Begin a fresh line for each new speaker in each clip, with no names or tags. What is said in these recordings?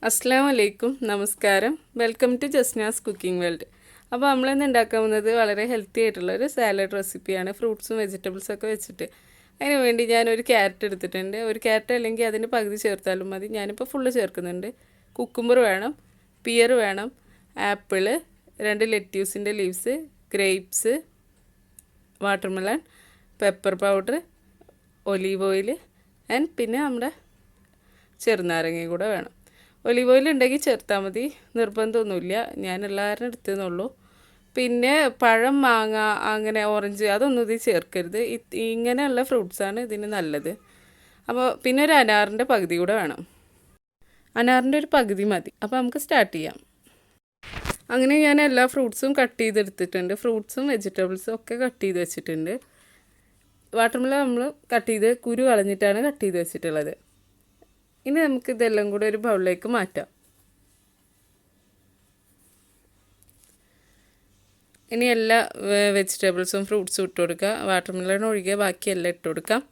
അസ്സലാമലൈക്കും നമസ്കാരം welcome to ജസ്നാസ് കുക്കിംഗ് വേൾഡ്. അപ്പോൾ നമ്മളിന്ന് ഉണ്ടാക്കാൻ പോകുന്നത് വളരെ ഹെൽത്തി ആയിട്ടുള്ള ഒരു സാലഡ് റെസിപ്പിയാണ്, ഫ്രൂട്ട്സും വെജിറ്റബിൾസും ഒക്കെ വെച്ചിട്ട്. അതിന് വേണ്ടി ഞാനൊരു ക്യാരറ്റ് എടുത്തിട്ടുണ്ട്. ഒരു ക്യാരറ്റ് അല്ലെങ്കിൽ അതിന് പകുതി ചേർത്താലും മതി. ഞാനിപ്പോൾ ഫുള്ള് ചേർക്കുന്നുണ്ട്. കുക്കുംബർ വേണം, പിയർ വേണം, ആപ്പിള്, 2 ലെറ്റ്യൂസിൻ്റെ leaves, grapes, watermelon, pepper powder, olive oil and പിന്നെ നമ്മുടെ ചെറുനാരങ്ങ കൂടെ വേണം. ഒലിവ് ഓയിൽ ഉണ്ടെങ്കിൽ ചേർത്താൽ മതി, നിർബന്ധമൊന്നുമില്ല. ഞാൻ എല്ലാവരും എടുത്തതെന്നുള്ളൂ. പിന്നെ പഴം, മാങ്ങ, അങ്ങനെ ഓറഞ്ച് അതൊന്നും ഇതിൽ ചേർക്കരുത്. ഇങ്ങനെയുള്ള ഫ്രൂട്ട്സാണ് ഇതിന് നല്ലത്. അപ്പോൾ പിന്നെ ഒരു അനാറിൻ്റെ പകുതി കൂടെ വേണം. അനാറിൻ്റെ ഒരു പകുതി മതി. അപ്പോൾ നമുക്ക് സ്റ്റാർട്ട് ചെയ്യാം. അങ്ങനെ ഞാൻ എല്ലാ ഫ്രൂട്ട്സും കട്ട് ചെയ്തെടുത്തിട്ടുണ്ട്. ഫ്രൂട്ട്സും വെജിറ്റബിൾസും ഒക്കെ കട്ട് ചെയ്ത് വെച്ചിട്ടുണ്ട്. വാട്ടർമെലൺ നമ്മൾ കട്ട് ചെയ്ത് കുരു കളഞ്ഞിട്ടാണ് കട്ട് ചെയ്ത് വെച്ചിട്ടുള്ളത്. ഇനി നമുക്ക് ഇതെല്ലാം കൂടെ ഒരു ബൗളിലേക്ക് മാറ്റാം. ഇനി എല്ലാ വെജിറ്റബിൾസും ഫ്രൂട്ട്സും ഇട്ട് കൊടുക്കുക. വാട്ടർമെലൺ ഒഴികെ ബാക്കിയെല്ലാം ഇട്ട് കൊടുക്കാം.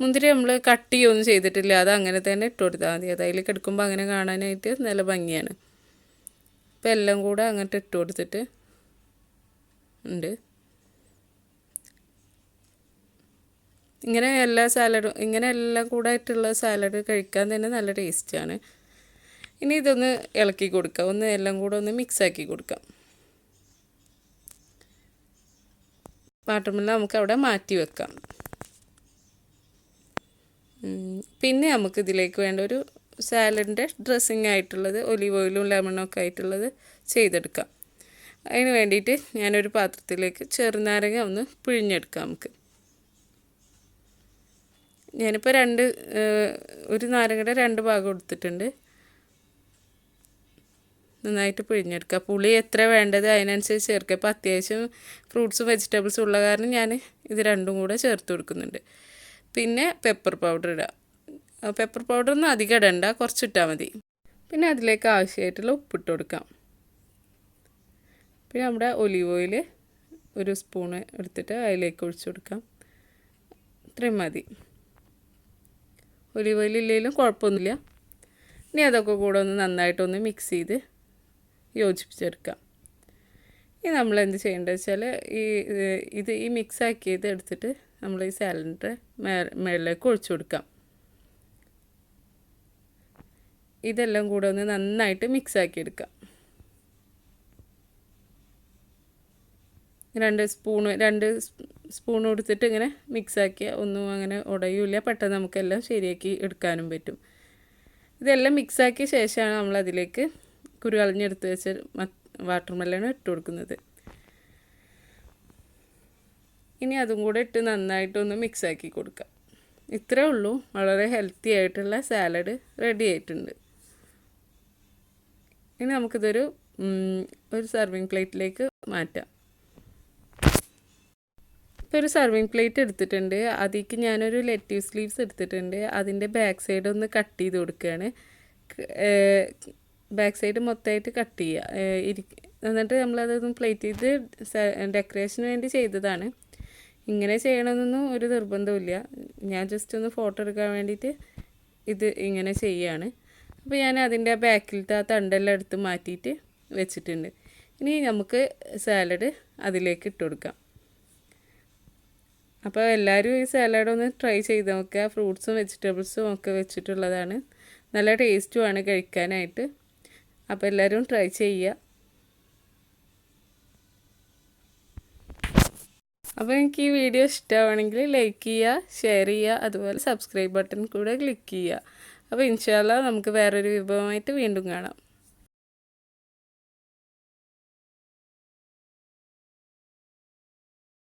മുന്തിരി നമ്മൾ കട്ട് ചെയ്യുകയൊന്നും ചെയ്തിട്ടില്ല, അത് അങ്ങനെ തന്നെ ഇട്ട് കൊടുത്താൽ മതി. അത് അതിലേക്ക് എടുക്കുമ്പോൾ അങ്ങനെ കാണാനായിട്ട് നല്ല ഭംഗിയാണ്. അപ്പോൾ എല്ലാം കൂടെ അങ്ങോട്ട് ഇട്ട് കൊടുത്തിട്ട് ഉണ്ട്. ഇങ്ങനെ എല്ലാം കൂടെ ആയിട്ടുള്ള സാലഡ് കഴിക്കാൻ തന്നെ നല്ല ടേസ്റ്റാണ്. ഇനി ഇതൊന്ന് ഇളക്കി കൊടുക്കാം, എല്ലാം കൂടെ ഒന്ന് മിക്സാക്കി കൊടുക്കാം. വാട്ടർമെലൺ നമുക്ക് അവിടെ മാറ്റി വെക്കാം. പിന്നെ നമുക്ക് ഇതിലേക്ക് വേണ്ട ഒരു സാലഡിൻ്റെ ഡ്രസ്സിങ് ആയിട്ടുള്ളത് ഒലിവ് ഓയിലും ലെമണും ഒക്കെ ആയിട്ടുള്ളത് ചെയ്തെടുക്കാം. അതിന് വേണ്ടിയിട്ട് ഞാനൊരു പാത്രത്തിലേക്ക് ചെറുനാരങ്ങ ഒന്ന് പിഴിഞ്ഞെടുക്കാം. ഞാനിപ്പോൾ ഒരു നാരങ്ങയുടെ 2 ഭാഗം എടുത്തിട്ടുണ്ട്. നന്നായിട്ട് പിഴിഞ്ഞെടുക്കുക. പുളി എത്ര വേണ്ടത് അതിനനുസരിച്ച് ചേർക്കുക. ഇപ്പോൾ അത്യാവശ്യം ഫ്രൂട്ട്സും വെജിറ്റബിൾസും ഉള്ള കാരണം ഞാൻ ഇത് രണ്ടും കൂടെ ചേർത്ത് കൊടുക്കുന്നുണ്ട്. പിന്നെ പെപ്പർ പൗഡർ ഇടുക. പെപ്പർ പൗഡറൊന്നും അധികം ഇടണ്ട, കുറച്ചിട്ടാൽ മതി. പിന്നെ അതിലേക്ക് ആവശ്യമായിട്ടുള്ള ഉപ്പിട്ട് കൊടുക്കാം. പിന്നെ നമ്മുടെ ഒലിവ് ഓയിൽ ഒരു സ്പൂണ് എടുത്തിട്ട് അതിലേക്ക് ഒഴിച്ചു കൊടുക്കാം. ഇത്രയും മതി. ഒലിവ് ഓയിൽ ഇല്ലെങ്കിലും കുഴപ്പമൊന്നുമില്ല. ഇനി അതൊക്കെ കൂടെ ഒന്ന് നന്നായിട്ടൊന്ന് മിക്സ് ചെയ്ത് യോജിപ്പിച്ചെടുക്കാം. ഇനി നമ്മൾ എന്ത് ചെയ്യേണ്ടത് വെച്ചാൽ ഈ മിക്സ് ആക്കിയത് എടുത്തിട്ട് നമ്മൾ ഈ സാലഡിൻ്റെ മേളിലേക്ക് ഒഴിച്ചു കൊടുക്കാം. ഇതെല്ലാം കൂടെ ഒന്ന് നന്നായിട്ട് മിക്സ് ആക്കി എടുക്കാം. 2 സ്പൂൺ കൊടുത്തിട്ട് ഇങ്ങനെ മിക്സാക്കിയാൽ ഒന്നും അങ്ങനെ ഉടയില്ല, പെട്ടെന്ന് നമുക്കെല്ലാം ശരിയാക്കി എടുക്കാനും പറ്റും. ഇതെല്ലാം മിക്സാക്കിയ ശേഷമാണ് നമ്മൾ അതിലേക്ക് കുരു കളഞ്ഞെടുത്ത് വെച്ച വാട്ടർമെലൺ ഇട്ട് കൊടുക്കുന്നത്. ഇനി അതും കൂടെ ഇട്ട് നന്നായിട്ടൊന്ന് മിക്സാക്കി കൊടുക്കാം. ഇത്രേ ഉള്ളൂ. വളരെ ഹെൽത്തി ആയിട്ടുള്ള സാലഡ് റെഡി ആയിട്ടുണ്ട്. ഇനി നമുക്കിതൊരു സർവിങ് പ്ലേറ്റിലേക്ക് മാറ്റാം. ഇപ്പോൾ ഒരു സർവിങ് പ്ലേറ്റ് എടുത്തിട്ടുണ്ട്. അതിലേക്ക് ഞാനൊരു ലെറ്റ്യൂസ് ലീവ്സ് എടുത്തിട്ടുണ്ട്. അതിൻ്റെ ബാക്ക് സൈഡ് ഒന്ന് കട്ട് ചെയ്ത് കൊടുക്കുകയാണ്. ബാക്ക് സൈഡ് മൊത്തമായിട്ട് കട്ട് ചെയ്യുക. എന്നിട്ട് നമ്മളതൊന്ന് പ്ലേറ്റ് ചെയ്ത് ഡെക്കറേഷന് വേണ്ടി ചെയ്തതാണ്. ഇങ്ങനെ ചെയ്യണമെന്നൊന്നും ഒരു നിർബന്ധമില്ല. ഞാൻ ജസ്റ്റ് ഒന്ന് ഫോട്ടോ എടുക്കാൻ വേണ്ടിയിട്ട് ഇത് ഇങ്ങനെ ചെയ്യുകയാണ്. അപ്പോൾ ഞാൻ അതിൻ്റെ ബാക്കിലത്തെ ആ തണ്ടെല്ലാം എടുത്ത് മാറ്റിയിട്ട് വെച്ചിട്ടുണ്ട്. ഇനി നമുക്ക് സാലഡ് അതിലേക്ക് ഇട്ട് കൊടുക്കാം. അപ്പോൾ എല്ലാവരും ഈ സാലഡ് ഒന്ന് ട്രൈ ചെയ്ത് നോക്കുക. ഫ്രൂട്ട്സും വെജിറ്റബിൾസും ഒക്കെ വെച്ചിട്ടുള്ളതാണ്. നല്ല ടേസ്റ്റുമാണ് കഴിക്കാനായിട്ട്. അപ്പോൾ എല്ലാവരും ട്രൈ ചെയ്യുക. അപ്പോൾ എനിക്ക് ഈ വീഡിയോ ഇഷ്ടമാണെങ്കിൽ ലൈക്ക് ചെയ്യുക, ഷെയർ ചെയ്യുക, അതുപോലെ സബ്സ്ക്രൈബ് ബട്ടൺ കൂടെ ക്ലിക്ക് ചെയ്യുക. അപ്പോൾ ഇൻഷാ അല്ലാഹ് നമുക്ക് വേറൊരു വിഭവമായിട്ട് വീണ്ടും കാണാം.